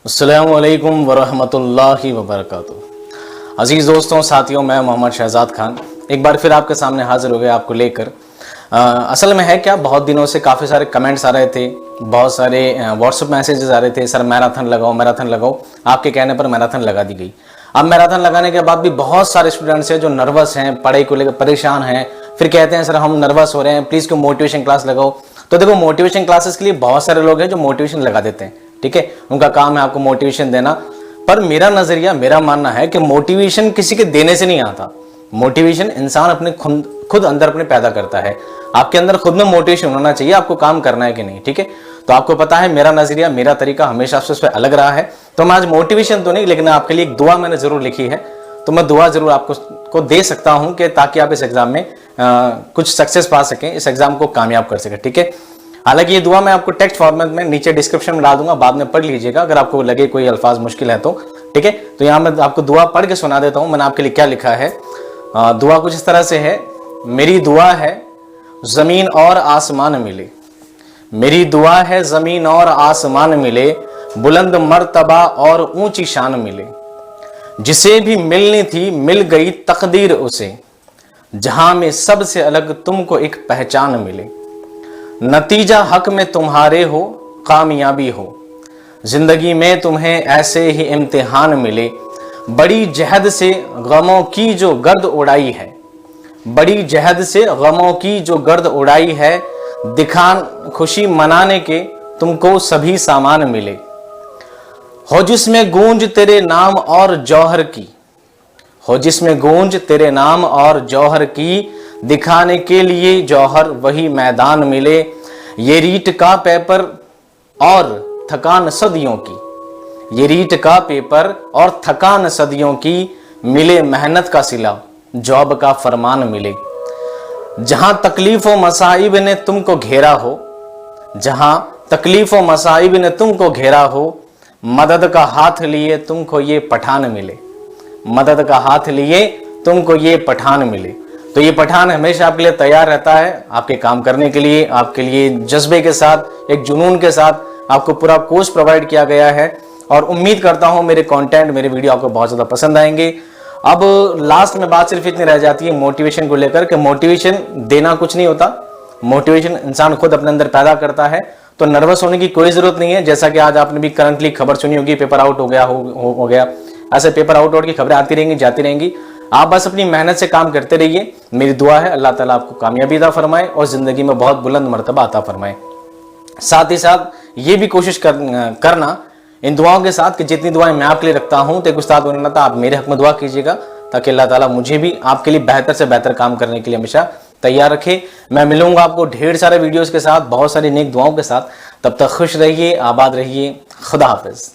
अस्सलामुअलैकुम वरहमतुल्लाहि वबरकातुहू। अज़ीज़ दोस्तों, साथियों, मैं मोहम्मद शहजाद खान एक बार फिर आपके सामने हाज़िर हो गया आपको लेकर। असल में है क्या, बहुत दिनों से काफ़ी सारे कमेंट्स आ रहे थे, बहुत सारे व्हाट्सएप मैसेजेस आ रहे थे, सर मैराथन लगाओ मैराथन लगाओ। आपके कहने पर मैराथन लगा दी गई। अब मैराथन लगाने के बाद भी बहुत सारे स्टूडेंट्स हैं जो नर्वस हैं, पढ़ाई को लेकर परेशान हैं, फिर कहते हैं सर हम नर्वस हो रहे हैं, प्लीज़ कोई मोटिवेशन क्लास लगाओ। तो देखो, मोटिवेशन क्लासेस के लिए बहुत सारे लोग हैं जो मोटिवेशन लगा देते हैं, ठीक है, उनका काम है आपको मोटिवेशन देना। पर मेरा नजरिया, मेरा मानना है कि मोटिवेशन किसी के देने से नहीं आता। मोटिवेशन इंसान अपने खुद अंदर अपने पैदा करता है। आपके अंदर खुद में मोटिवेशन होना चाहिए, आपको काम करना है कि नहीं, ठीक है। तो आपको पता है मेरा नजरिया, मेरा तरीका हमेशा से अलग रहा है। तो मैं आज मोटिवेशन तो नहीं, लेकिन आपके लिए एक दुआ मैंने जरूर लिखी है, तो मैं दुआ जरूर आपको दे सकता हूं कि ताकि आप इस एग्जाम में कुछ सक्सेस पा सकें, इस एग्जाम को कामयाब कर सकें, ठीक है। हालांकि ये दुआ मैं आपको टेक्स्ट फॉर्मेट में नीचे डिस्क्रिप्शन में डाल दूंगा, बाद में पढ़ लीजिएगा अगर आपको लगे कोई अल्फाज मुश्किल है तो, ठीक है। तो यहाँ मैं आपको दुआ पढ़ के सुना देता हूँ, मैंने आपके लिए क्या लिखा है। दुआ कुछ इस तरह से है। मेरी दुआ है जमीन और आसमान मिले, मेरी दुआ है जमीन और आसमान मिले, बुलंद मर्तबा और ऊंची शान मिले। जिसे भी मिलनी थी मिल गई तकदीर उसे, जहां में सबसे अलग तुमको एक पहचान मिले। नतीजा हक में तुम्हारे हो, कामयाबी हो, जिंदगी में तुम्हें ऐसे ही इम्तिहान मिले। बड़ी जहद से गमों की जो गर्द उड़ाई है, बड़ी जहद से गमों की जो गर्द उड़ाई है, दिखान खुशी मनाने के तुमको सभी सामान मिले। हो जिसमें गूंज तेरे नाम और जौहर की, हो जिसमें गूंज तेरे नाम और जौहर की, दिखाने के लिए जौहर वही मैदान मिले। ये रीट का पेपर और थकान सदियों की, ये रीट का पेपर और थकान सदियों की, मिले मेहनत का सिला, जॉब का फरमान मिले। जहां तकलीफों मसाइब ने तुमको घेरा हो, जहां तकलीफों मसाइब ने तुमको घेरा हो, मदद का हाथ लिए तुमको ये पठान मिले, मदद का हाथ लिए तुमको ये पठान मिले। तो ये पठान हमेशा आपके लिए तैयार रहता है, आपके काम करने के लिए, आपके लिए जज्बे के साथ, एक जुनून के साथ आपको पूरा कोर्स प्रोवाइड किया गया है। और उम्मीद करता हूं मेरे कंटेंट, मेरे वीडियो आपको बहुत ज़्यादा पसंद आएंगे। अब लास्ट में बात सिर्फ इतनी रह जाती है मोटिवेशन को लेकर कि मोटिवेशन देना कुछ नहीं होता, मोटिवेशन इंसान खुद अपने अंदर पैदा करता है। तो नर्वस होने की कोई ज़रूरत नहीं है। जैसा कि आज आपने भी करंटली खबर सुनी होगी, पेपर आउट हो गया हो गया, ऐसे पेपर आउट की खबरें आती रहेंगी, जाती रहेंगी। आप बस अपनी मेहनत से काम करते रहिए। मेरी दुआ है अल्लाह ताला आपको कामयाबी अता फरमाए और जिंदगी में बहुत बुलंद मर्तबा अता फरमाए। साथ ही साथ ये भी कोशिश करना इन दुआओं के साथ कि जितनी दुआएं मैं आपके लिए रखता हूं, तो एक उस्ताद बनना था, आप मेरे हक में दुआ कीजिएगा ताकि अल्लाह ताला मुझे भी आपके लिए बेहतर से बेहतर काम करने के लिए हमेशा तैयार रखे। मैं मिलूंगा आपको ढेर सारे वीडियोस के साथ, बहुत सारी नेक दुआओं के साथ। तब तक खुश रहिए, आबाद रहिए। खुदा हाफिज।